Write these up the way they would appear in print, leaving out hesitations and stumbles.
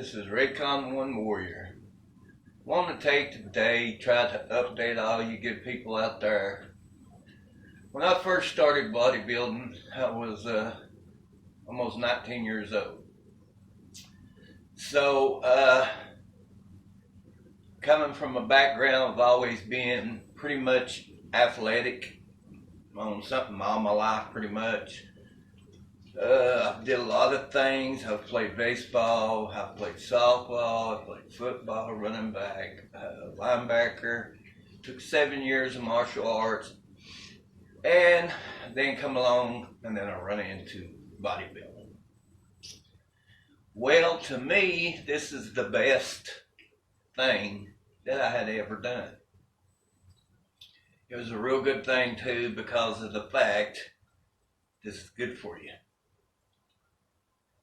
This is Raycon One Warrior. Want to take today, try to update all you good people out there. When I first started bodybuilding, I was almost 19 years old. So, coming from a background of always being pretty much athletic, on something all my life pretty much. I did a lot of things. I've played baseball, I've played softball, I've played football, running back, linebacker. Took 7 years of martial arts, and then come along, and then I run into bodybuilding. Well, to me, this is the best thing that I had ever done. It was a real good thing too, because of the fact this is good for you.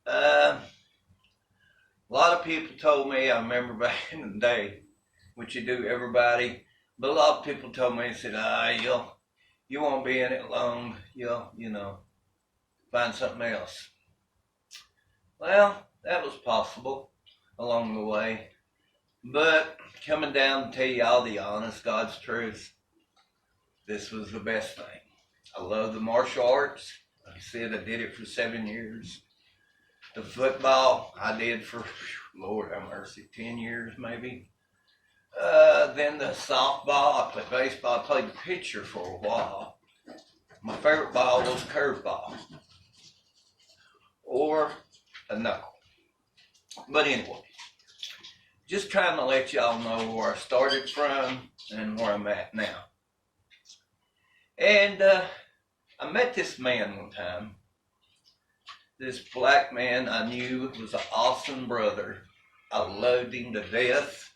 A lot of people told me, I remember back in the day, which you do everybody, but a lot of people told me, said, you won't be in it long, you'll, find something else. Well, that was possible along the way, but coming down to tell you all the honest God's truth, this was the best thing. I love the martial arts. Like I said, I did it for 7 years. The football I did for, Lord have mercy, 10 years maybe. Then the softball, I played baseball, I played pitcher for a while. My favorite ball was curveball or a knuckle. But anyway, just trying to let y'all know where I started from and where I'm at now. And I met this man one time. This black man I knew was an awesome brother. I loved him to death.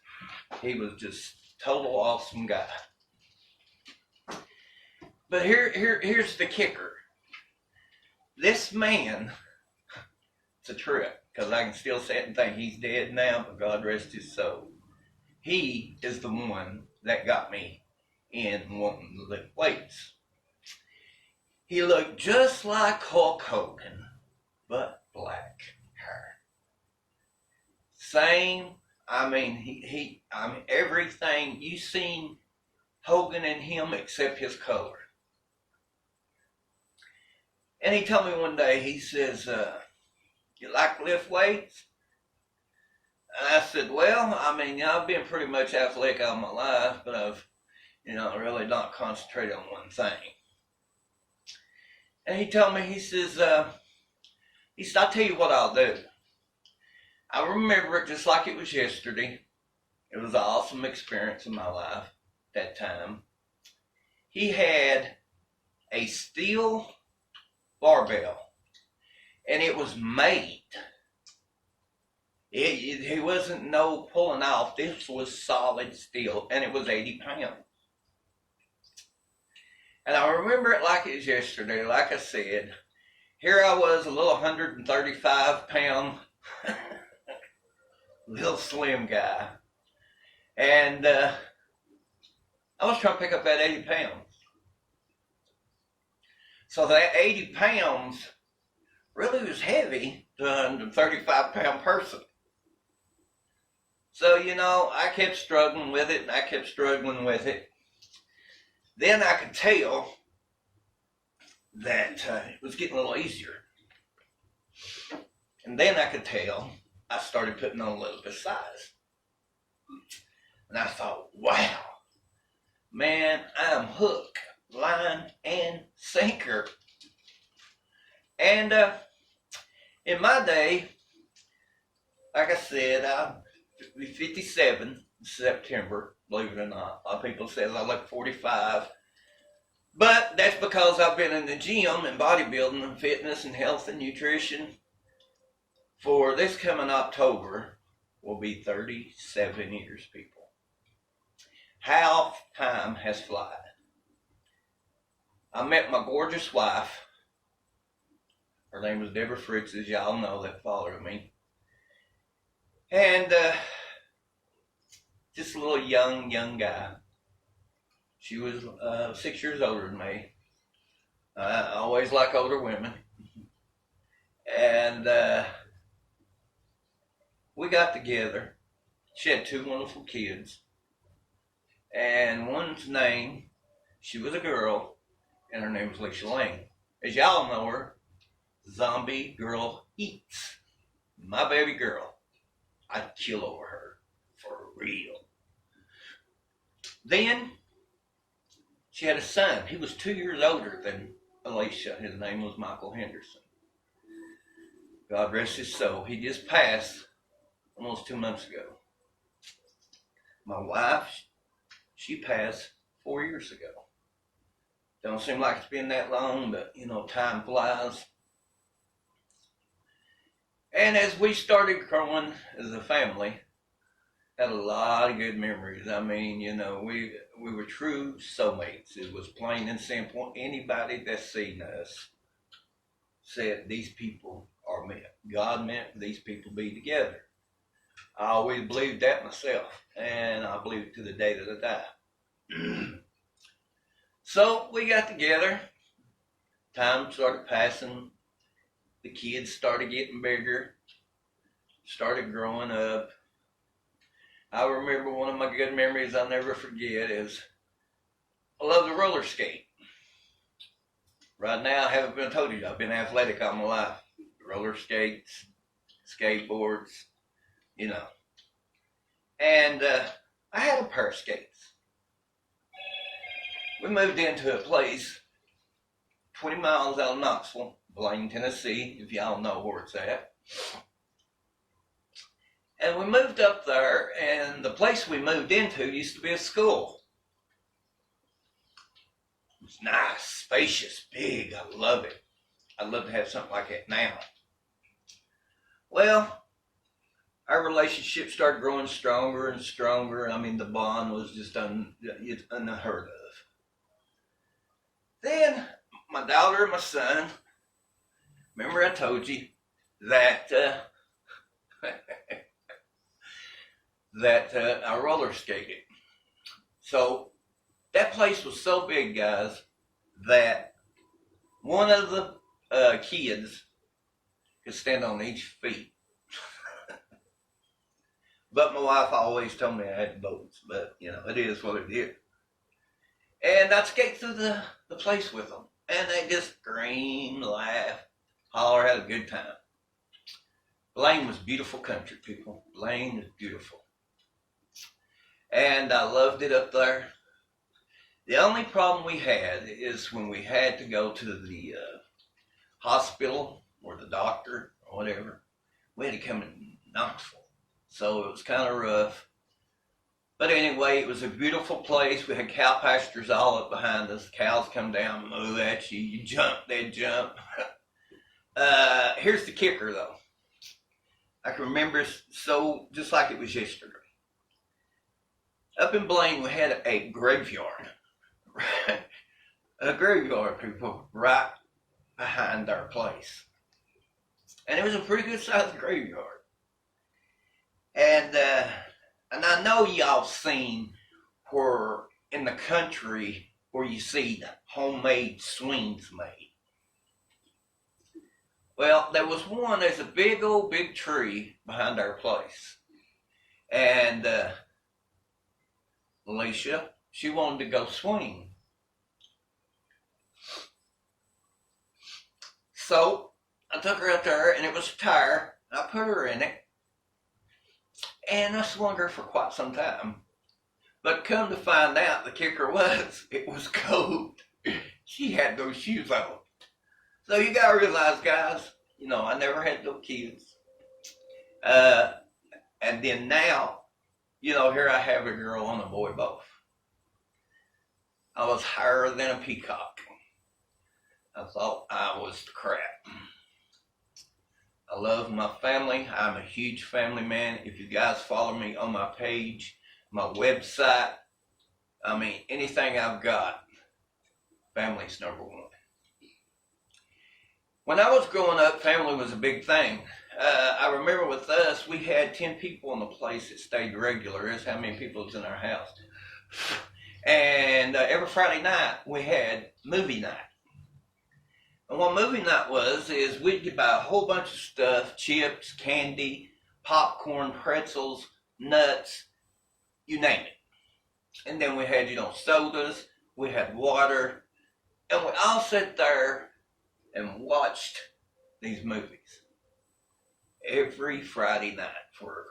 He was just total awesome guy. But here's the kicker. This man, it's a trip, because I can still sit and think he's dead now, but God rest his soul. He is the one that got me in wanting to lift weights. He looked just like Hulk Hogan, but black hair. Same, he everything you seen Hogan in him except his color. And he told me one day, he says, you like to lift weights? And I said, well, I've been pretty much athletic all my life, but I've, really not concentrated on one thing. And he told me, he says, I'll tell you what I'll do. I remember it just like it was yesterday. It was an awesome experience in my life at that time. He had a steel barbell, and it was made. It wasn't no pulling off. This was solid steel, and it was 80 pounds. And I remember it like it was yesterday. Like I said, here I was, a little 135 pound, little slim guy. And I was trying to pick up that 80 pounds. So that 80 pounds really was heavy to a 135 pound person. So, I kept struggling with it, and I kept struggling with it. Then I could tell that it was getting a little easier. And then I could tell I started putting on a little bit of size. And I thought, wow, man, I'm hook, line, and sinker. And in my day, like I said, I'll be 57 in September, believe it or not. A lot of people say I look 45. But that's because I've been in the gym and bodybuilding and fitness and health and nutrition for this coming October will be 37 years, people. How time has flied. I met my gorgeous wife. Her name was Deborah Fritz, as y'all know that followed me. And just a little young guy. She was 6 years older than me. I always like older women. And we got together. She had 2 wonderful kids. And one's name, she was a girl, and her name was Lisa Lane. As y'all know her, Zombie Girl Eats. My baby girl. I'd kill over her. For real. Then, she had a son. He was 2 years older than Alicia. His name was Michael Henderson. God rest his soul. He just passed almost 2 months ago. My wife, she passed 4 years ago. Don't seem like it's been that long, but time flies. And as we started growing as a family, had a lot of good memories. I mean, we were true soulmates. It was plain and simple. Anybody that's seen us said these people are meant. God meant these people be together. I always believed that myself, and I believe it to the day that I die. So we got together. Time started passing. The kids started getting bigger. Started growing up. I remember one of my good memories I'll never forget is I love to roller skate. Right now, I haven't been told you, I've been athletic all my life. Roller skates, skateboards, And I had a pair of skates. We moved into a place 20 miles out of Knoxville, Blaine, Tennessee, if y'all know where it's at. And we moved up there, and the place we moved into used to be a school. It was nice, spacious, big. I love it. I'd love to have something like that now. Well, our relationship started growing stronger and stronger. I mean, the bond was just unheard of. Then, my daughter and my son, remember I told you that I roller skated. So that place was so big, guys, that one of the kids could stand on each feet. But my wife always told me I had boats, but it is what it is. And I'd skate through the place with them, and they just scream, laugh, holler, had a good time. Blaine was beautiful country, people. Blaine is beautiful. And I loved it up there. The only problem we had is when we had to go to the hospital or the doctor or whatever, we had to come in Knoxville. So it was kind of rough. But anyway, it was a beautiful place. We had cow pastures all up behind us. Cows come down, moo at you. You jump, they'd jump. Here's the kicker, though. I can remember so just like it was yesterday. Up in Blaine, we had a graveyard. A graveyard, people, right behind our place. And it was a pretty good sized graveyard. And I know y'all seen where in the country where you see the homemade swings made. Well, there's a big tree behind our place. And Alicia, she wanted to go swing. So I took her out there, and it was a tire. I put her in it, and I swung her for quite some time. But come to find out, the kicker was, it was cold. She had those shoes on. So you gotta realize, guys, I never had no kids. And then now, here I have a girl and a boy both. I was higher than a peacock. I thought I was the crap. I love my family. I'm a huge family man. If you guys follow me on my page, my website, anything I've got, family's number one. When I was growing up, family was a big thing. I remember with us, we had 10 people in the place that stayed regular. That's how many people was in our house. And every Friday night, we had movie night. And what movie night is we'd buy a whole bunch of stuff, chips, candy, popcorn, pretzels, nuts, you name it. And then we had, sodas, we had water, and we all sat there and watched these movies every Friday night for,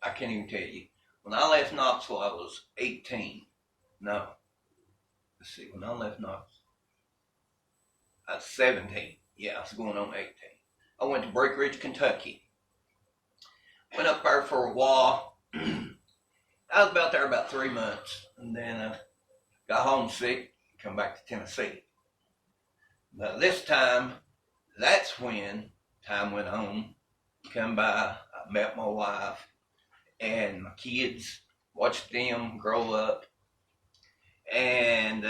I can't even tell you. When I left Knoxville, I was 18. No. Let's see, when I left Knoxville, I was 17. Yeah, I was going on 18. I went to Breckenridge, Kentucky. Went up there for a while. I was about there about 3 months. And then got homesick, come back to Tennessee. But this time, that's when time went on. Come by, I met my wife and my kids, watched them grow up. And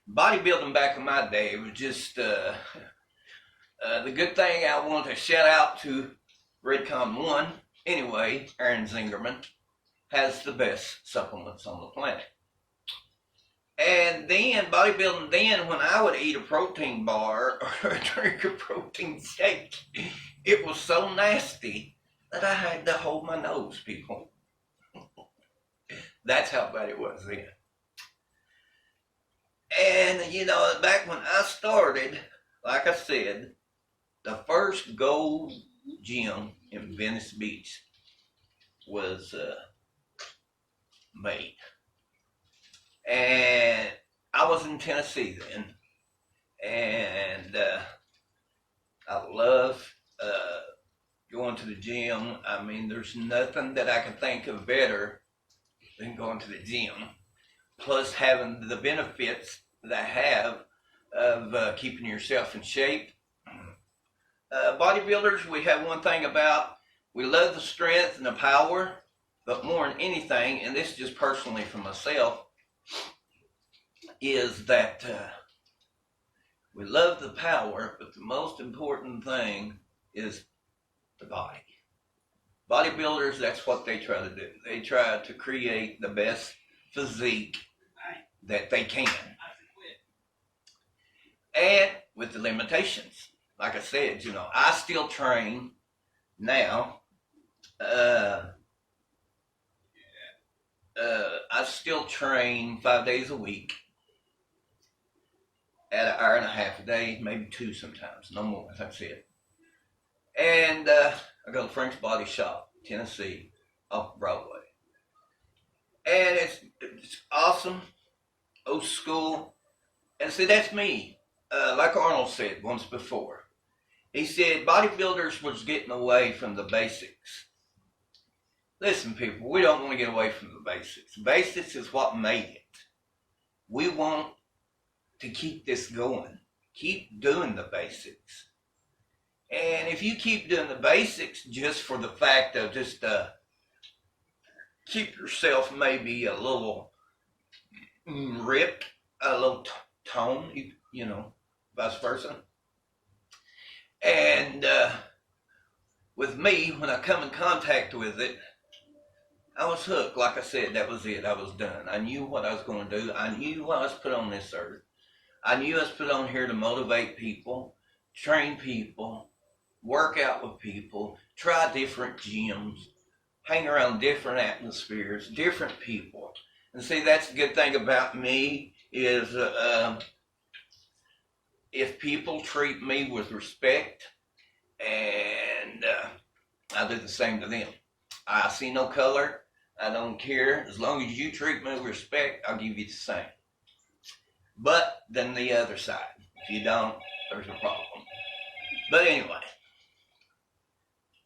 bodybuilding back in my day was just the good thing. I want to shout out to Redcon 1. Anyway, Aaron Zingerman has the best supplements on the planet. And then bodybuilding, then when I would eat a protein bar or drink a protein shake, it was so nasty that I had to hold my nose, people. That's how bad it was then. And, back when I started, like I said, the first gold gym in Venice Beach was made. And I was in Tennessee then. And I love going to the gym. I mean, there's nothing that I can think of better than going to the gym. Plus having the benefits that I have of keeping yourself in shape. Bodybuilders, we have one thing about, we love the strength and the power, but more than anything, and this is just personally for myself, is that we love the power, but the most important thing is the body. Bodybuilders, that's what they try to do. They try to create the best physique that they can. And with the limitations. Like I said, I still train now. I still train 5 days a week at an hour and a half a day, maybe 2 sometimes, no more, that's it. And I go to Frank's Body Shop, Tennessee, off Broadway. And it's awesome, old school. And see, that's me. Like Arnold said once before. He said bodybuilders was getting away from the basics. Listen, people, we don't want to get away from the basics. Basics is what made it. We want to keep this going. Keep doing the basics. And if you keep doing the basics just for the fact of just keep yourself maybe a little ripped, a little toned, vice versa. And with me, when I come in contact with it, I was hooked. Like I said, that was it. I was done. I knew what I was going to do. I knew what I was put on this earth. I knew I was put on here to motivate people, train people, work out with people, try different gyms, hang around different atmospheres, different people. And see, that's the good thing about me is if people treat me with respect, and I do the same to them. I see no color. I don't care. As long as you treat me with respect, I'll give you the same. But then the other side, if you don't, there's a problem. But anyway,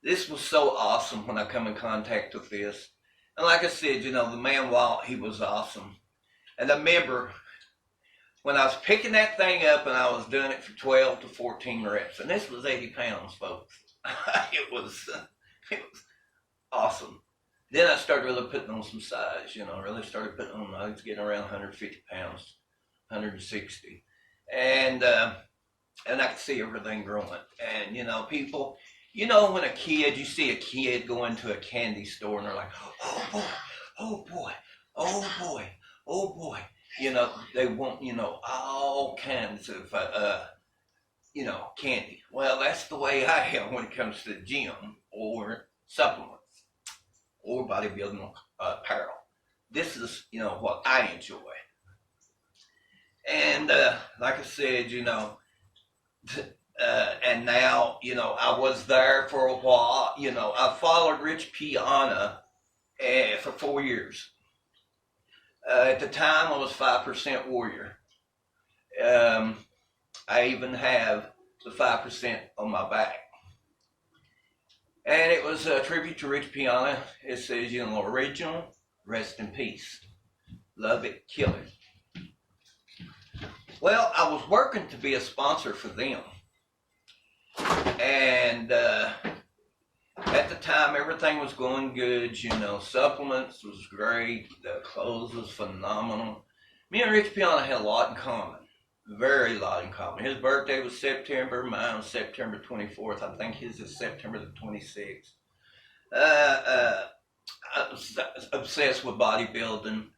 this was so awesome when I come in contact with this. And like I said, the man Walt, he was awesome. And I remember when I was picking that thing up and I was doing it for 12 to 14 reps. And this was 80 pounds, folks. It was awesome. Then I started really putting on some size, really started putting on, I was getting around 150 pounds, 160. And I could see everything growing. And, people, when a kid, you see a kid go into a candy store and they're like, oh boy, oh boy, oh boy, oh boy. They want, all kinds of, candy. Well, that's the way I am when it comes to the gym or supplements or bodybuilding apparel. This is, what I enjoy. And like I said, and now, I was there for a while. I followed Rich Piana for 4 years. At the time, I was 5% warrior. I even have the 5% on my back. And it was a tribute to Rich Piana. It says, original, rest in peace. Love it, kill it. Well, I was working to be a sponsor for them. And at the time, everything was going good. Supplements was great. The clothes was phenomenal. Me and Rich Piana had a lot in common. Very lot in common. His birthday was September. Mine was September 24th. I think his is September the 26th. I was obsessed with bodybuilding.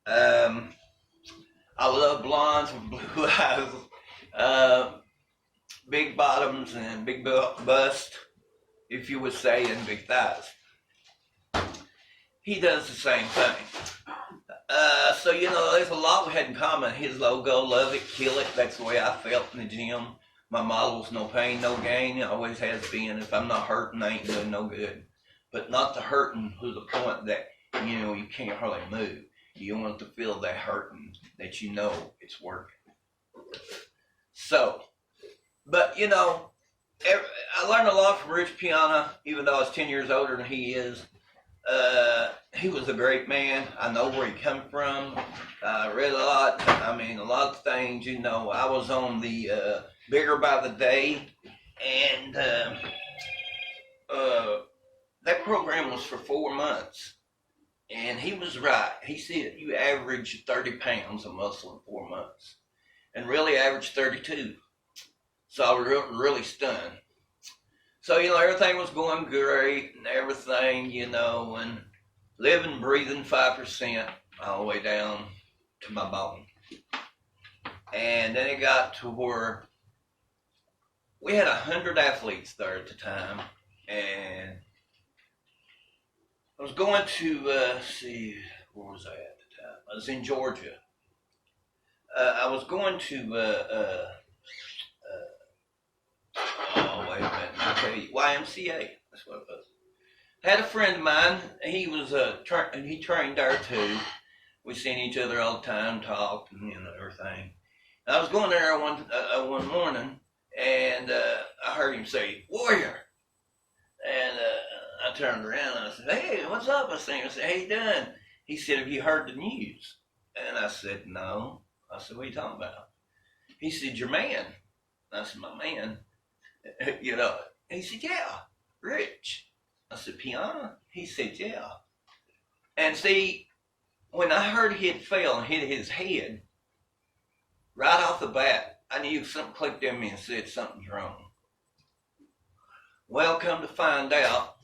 I love blondes with blue eyes, big bottoms and big bust, if you would say, and big thighs. He does the same thing. So, there's a lot we had in common. His logo, love it, kill it. That's the way I felt in the gym. My motto was no pain, no gain. It always has been. If I'm not hurting, I ain't doing no good. But not the hurting to the point that, you can't hardly move. You want to feel that hurting, that it's working. So, but, I learned a lot from Rich Piana, even though I was 10 years older than he is. He was a great man. I know where he come from. I read a lot. A lot of things, I was on the Bigger by the Day, and that program was for 4 months. And he was right. He said you average 30 pounds of muscle in 4 months, and really averaged 32. So I was really stunned. So, everything was going great and everything, and living, breathing 5% all the way down to my bone. And then it got to where we had 100 athletes there at the time. And I was going to, where was I at the time? I was in Georgia. I was going to, wait a minute, I'll tell you, YMCA, that's what it was. Had a friend of mine, he was, he trained there too. We seen each other all the time, talked, and everything. And I was going there one morning, and I heard him say, "Warrior." And I turned around and I said, "Hey, what's up?" I said, "How you doing?" He said, "Have you heard the news?" And I said, "No." I said, "What are you talking about?" He said, "Your man." I said, "My man?" He said, "Yeah, Rich." I said, "Piana?" He said, "Yeah." And see, when I heard he had fell and hit his head, right off the bat, I knew something clicked in me and said something's wrong. Well, come to find out,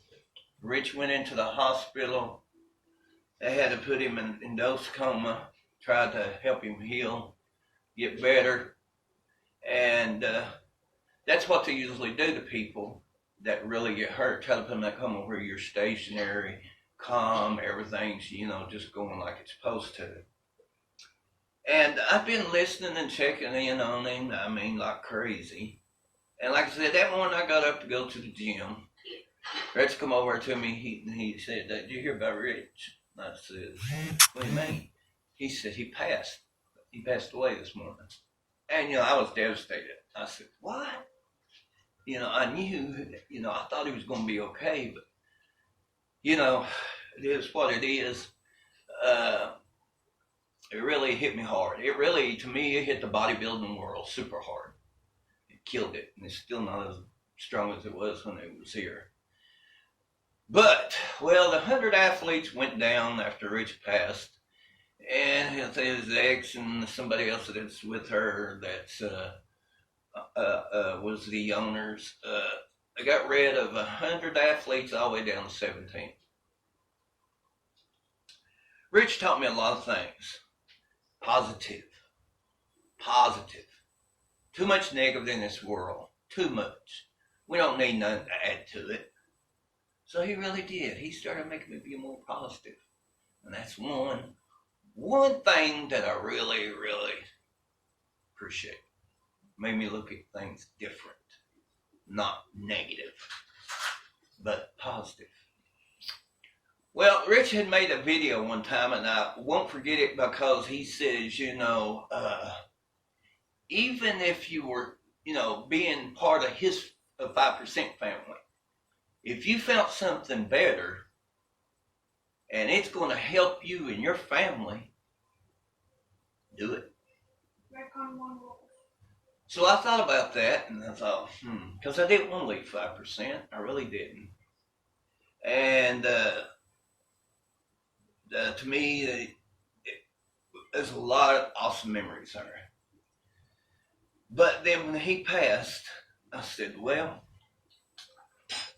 Rich went into the hospital. They had to put him in dose coma, tried to help him heal, get better. And that's what they usually do to people that really get hurt. Try to put them in that coma where you're stationary, calm, everything's, just going like it's supposed to. And I've been listening and checking in on him, like crazy. And like I said, that morning I got up to go to the gym. Rich come over to me, he said, "Did you hear about Rich?" And I said, "What do you mean?" He said, He passed away this morning. And, I was devastated. I said, "What?" I knew, I thought he was going to be okay, but, it is what it is. It really hit me hard. To me, it hit the bodybuilding world super hard. It killed it, and it's still not as strong as it was when it was here. But, the 100 athletes went down after Rich passed, and his ex and somebody else that's with her that's was the owners. I got rid of 100 athletes all the way down to 17. Rich taught me a lot of things. Positive. Too much negative in this world. Too much. We don't need nothing to add to it. So he really did. He started making me be more positive. And that's one thing that I really, really appreciate. Made me look at things different. Not negative, but positive. Well, Rich had made a video one time, and I won't forget it because he says, even if you were, being part of his 5% family, if you found something better and it's going to help you and your family, do it. So I thought about that, and I thought, because I didn't want to leave 5%. I really didn't. And to me, there's a lot of awesome memories there. But then when he passed, I said, well,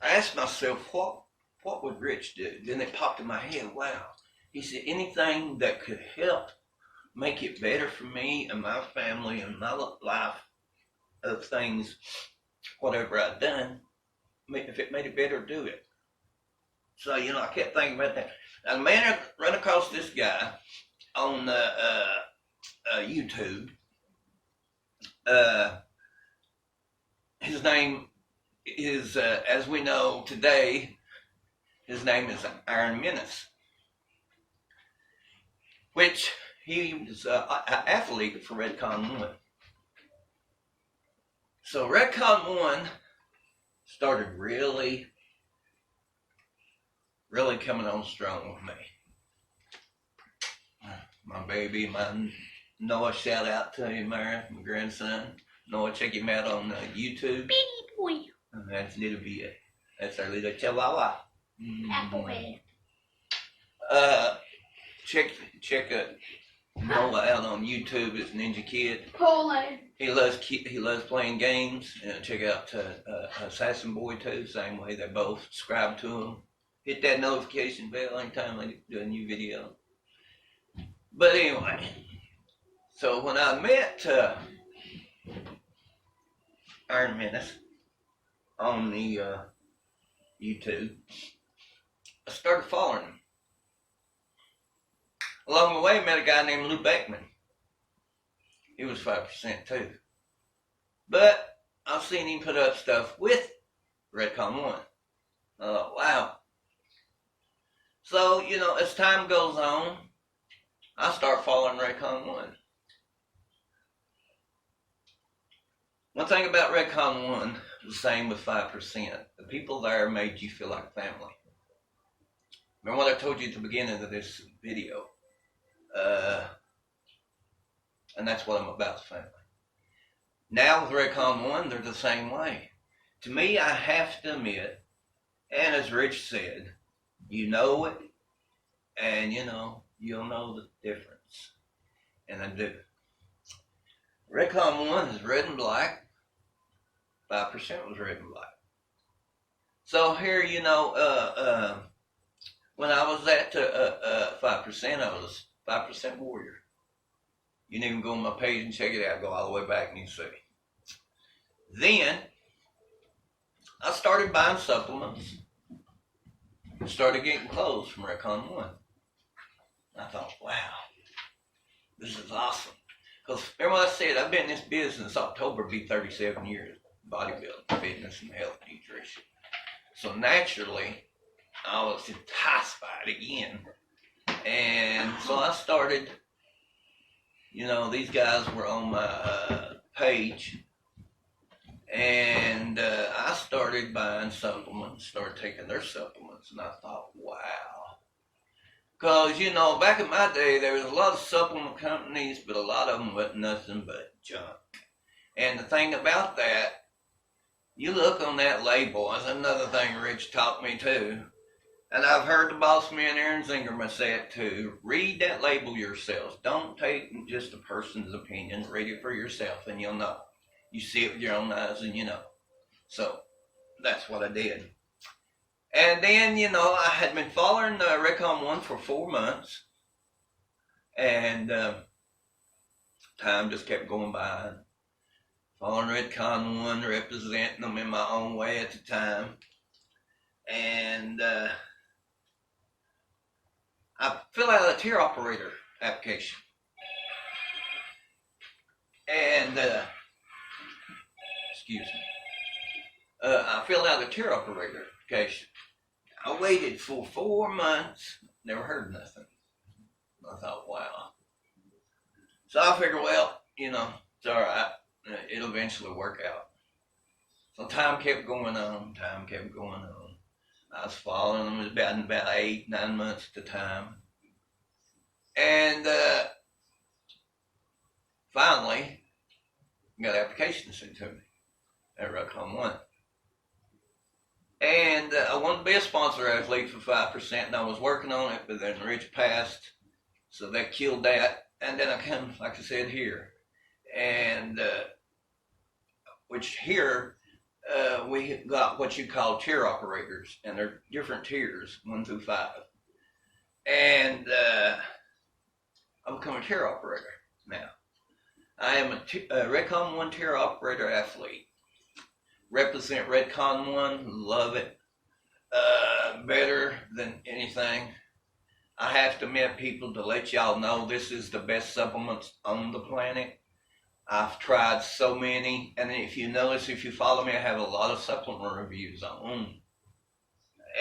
I asked myself, what would Rich do? Then it popped in my head, wow. He said, anything that could help make it better for me and my family and my life of things, whatever I'd done, if it made it better, do it. So, I kept thinking about that. And a man ran across this guy on YouTube. His name is, as we know today, his name is Iron Menace, which he was an athlete for Redcon 1. So Redcon 1 started really coming on strong with me. My baby, my Noah, shout out to him there, my grandson. Noah, check him out on YouTube. Baby boy. And that's little bit. That's our little chihuahua. Apple head. Check Noah out on YouTube. It's Ninja Kid. Poland. He loves playing games. Check out Assassin Boy too. Same way. They both subscribe to him. Hit that notification bell anytime I do a new video. But anyway, so when I met Iron Menace on the YouTube, I started following him. Along the way, I met a guy named Lou Beckman. He was 5% too. But I've seen him put up stuff with Redcon 1. I thought, wow. So, as time goes on, I start following Redcon 1. One thing about Redcon 1, the same with 5%. The people there made you feel like family. Remember what I told you at the beginning of this video? And that's what I'm about, family. Now with Redcon 1, they're the same way. To me, I have to admit, and as Rich said, you know it, and you'll know the difference. And I do. Redcon 1 is red and black. 5% was red and black. So here, when I was at 5%, I was 5% warrior. You can even go on my page and check it out. Go all the way back and you see. Then, I started buying supplements. Started getting clothes from Redcon 1. I thought, wow, this is awesome. Because remember what I said, I've been in this business, October be 37 years. Bodybuilding, fitness, and health nutrition. So naturally, I was enticed by it again. And so I started, these guys were on my page. And I started buying supplements, started taking their supplements. And I thought, wow. Because, back in my day, there was a lot of supplement companies, but a lot of them wasn't nothing but junk. And the thing about that, you look on that label, that's another thing Rich taught me too. And I've heard the boss man Aaron Zingerman say it too. Read that label yourself. Don't take just a person's opinion. Read it for yourself and you'll know. You see it with your own eyes and you know. So that's what I did. And then, I had been following Redcon 1 for 4 months. And time just kept going by. Following Redcon 1, representing them in my own way at the time. and I fill out a tier operator application. And, excuse me, I filled out a tier operator application. I waited for 4 months, never heard nothing. I thought, wow. So I figured, well, it's all right. It'll eventually work out. So time kept going on. I was following them. It was about 8, 9 months at the time. And finally, got an application sent to me at Ruckham 1. And I wanted to be a sponsor athlete for 5%, and I was working on it, but then Rich passed, so that killed that. And then I come, like I said, here. And which here, we got what you call tier operators, and they're different tiers, 1 through 5. And I become a tier operator now. I am a Redcon 1 tier operator athlete. Represent Redcon 1, love it. Better than anything. I have to admit, people, to let y'all know this is the best supplements on the planet. I've tried so many, and if you notice, if you follow me, I have a lot of supplement reviews on.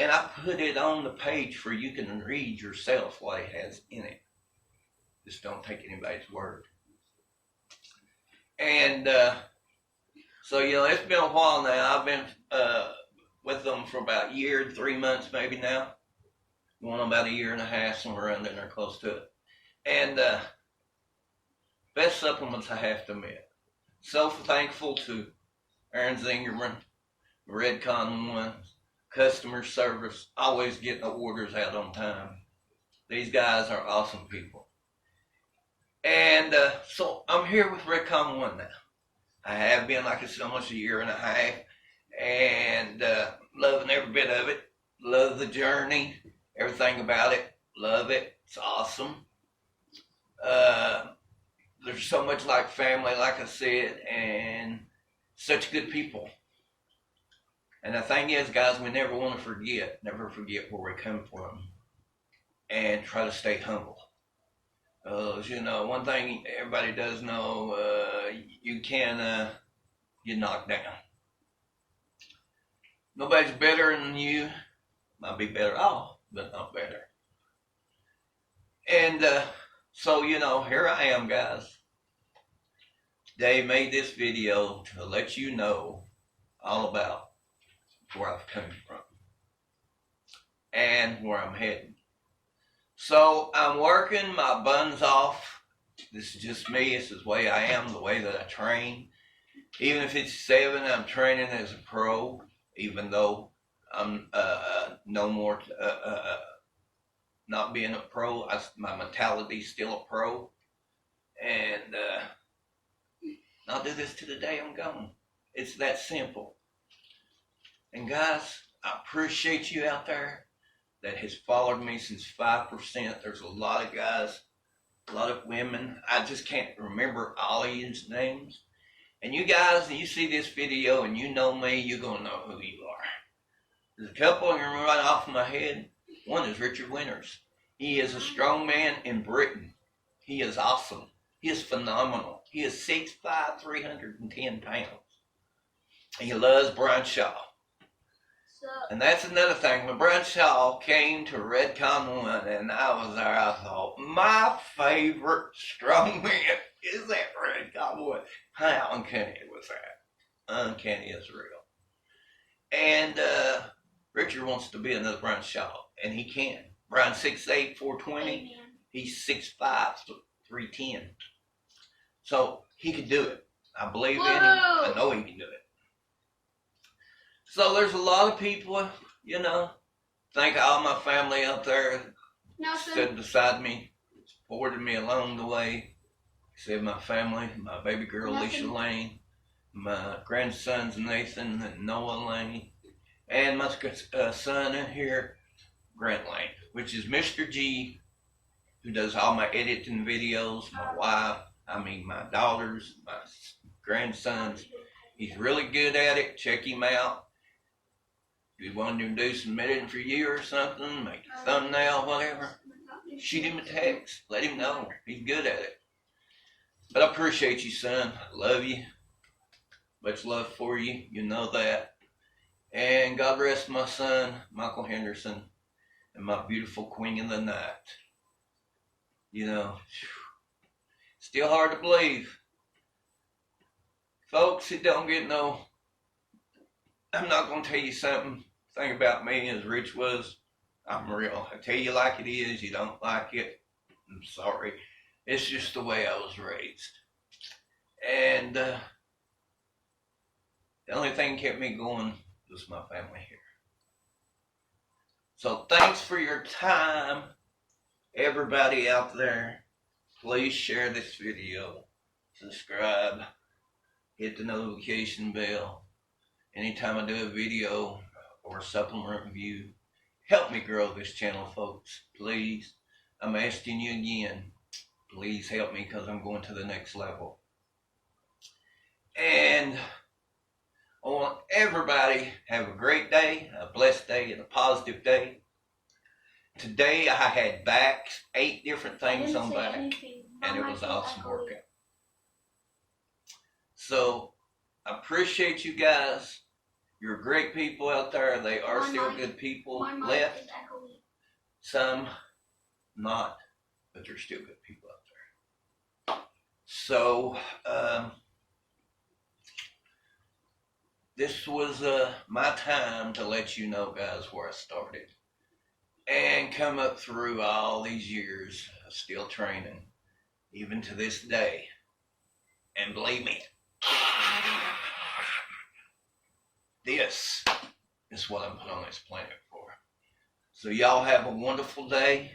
And I put it on the page for you can read yourself what it has in it. Just don't take anybody's word. And so, it's been a while now. I've been with them for about a year, 3 months maybe now. Going on about a year and a half, somewhere around there, close to it. And best supplements, I have to admit. So thankful to Aaron Zingerman, Redcon 1, customer service, always getting the orders out on time. These guys are awesome people. And so I'm here with Redcon 1 now. I have been, like I said, almost a year and a half, and loving every bit of it. Love the journey, everything about it. Love it. It's awesome. There's so much like family, like I said, and such good people. And the thing is, guys, we never want to never forget where we come from, and try to stay humble. One thing everybody does know, you can get knocked down. Nobody's better than you. Might be better off, but not better. And so, here I am, guys. Today made this video to let you know all about where I've come from and where I'm heading. So I'm working my buns off. This is just me. This is the way I am, the way that I train. Even if it's 7, I'm training as a pro, even though I'm no more not being a pro. My mentality's still a pro. And I'll do this to the day I'm gone. It's that simple. And guys, I appreciate you out there that has followed me since 5%. There's a lot of guys, a lot of women. I just can't remember all of your names. And you guys, and you see this video and you know me, you're going to know who you are. There's a couple I'm right off my head. One is Richard Winters. He is a strong man in Britain. He is awesome. He is phenomenal. He is 6'5", 310 pounds. He loves Brian Shaw. And that's another thing. When Brian Shaw came to Redcon 1 and I was there, I thought, my favorite strong man is that Redcon 1. How uncanny was that? Uncanny as real. And Richard wants to be another Brian Shaw, and he can. Brian's 6'8", 420. Amen. He's 6'5", 310. So he could do it. I believe in him. I know he can do it. So there's a lot of people, thank all my family out there stood beside me, supported me along the way. Said my family, my baby girl Alicia Lane, my grandsons Nathan and Noah Lane, and my son in here, Grant Lane, which is Mr. G, who does all my editing videos, my wife, my daughters, my grandsons. He's really good at it. Check him out. you want him to do some editing for you or something, make a thumbnail, whatever, shoot him a text. Let him know. He's good at it. But I appreciate you, son. I love you. Much love for you. You know that. And God rest my son, Michael Henderson, and my beautiful queen of the night. You know, still hard to believe. Folks, it don't get no... I'm not going to tell you something. Thing about me, as Rich was, I'm real. I tell you like it is. You don't like it, I'm sorry. It's just the way I was raised. And the only thing kept me going was my family here. So thanks for your time, everybody out there. Please share this video, subscribe, hit the notification bell. Anytime I do a video or a supplement review, help me grow this channel, folks. Please, I'm asking you again. Please help me, because I'm going to the next level. And I want everybody to have a great day, a blessed day, and a positive day. Today I had backs, 8 different things on back, and it was awesome workout. So I appreciate you guys. You're great people out there. They are still good people left. Some not, but there's still good people out there. So this was my time to let you know, guys, where I started and come up through all these years of still training, even to this day. And believe me, this is what I'm put on this planet for. So y'all have a wonderful day,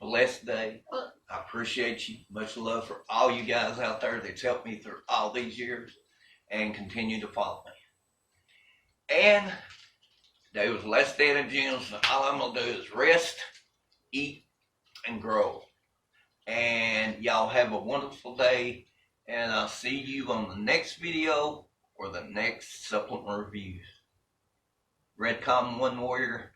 blessed day. I appreciate you. Much love for all you guys out there that's helped me through all these years and continue to follow me. And today was the last day in the gym, so all I'm going to do is rest, eat, and grow. And y'all have a wonderful day, and I'll see you on the next video or the next supplement review. Red Common One Warrior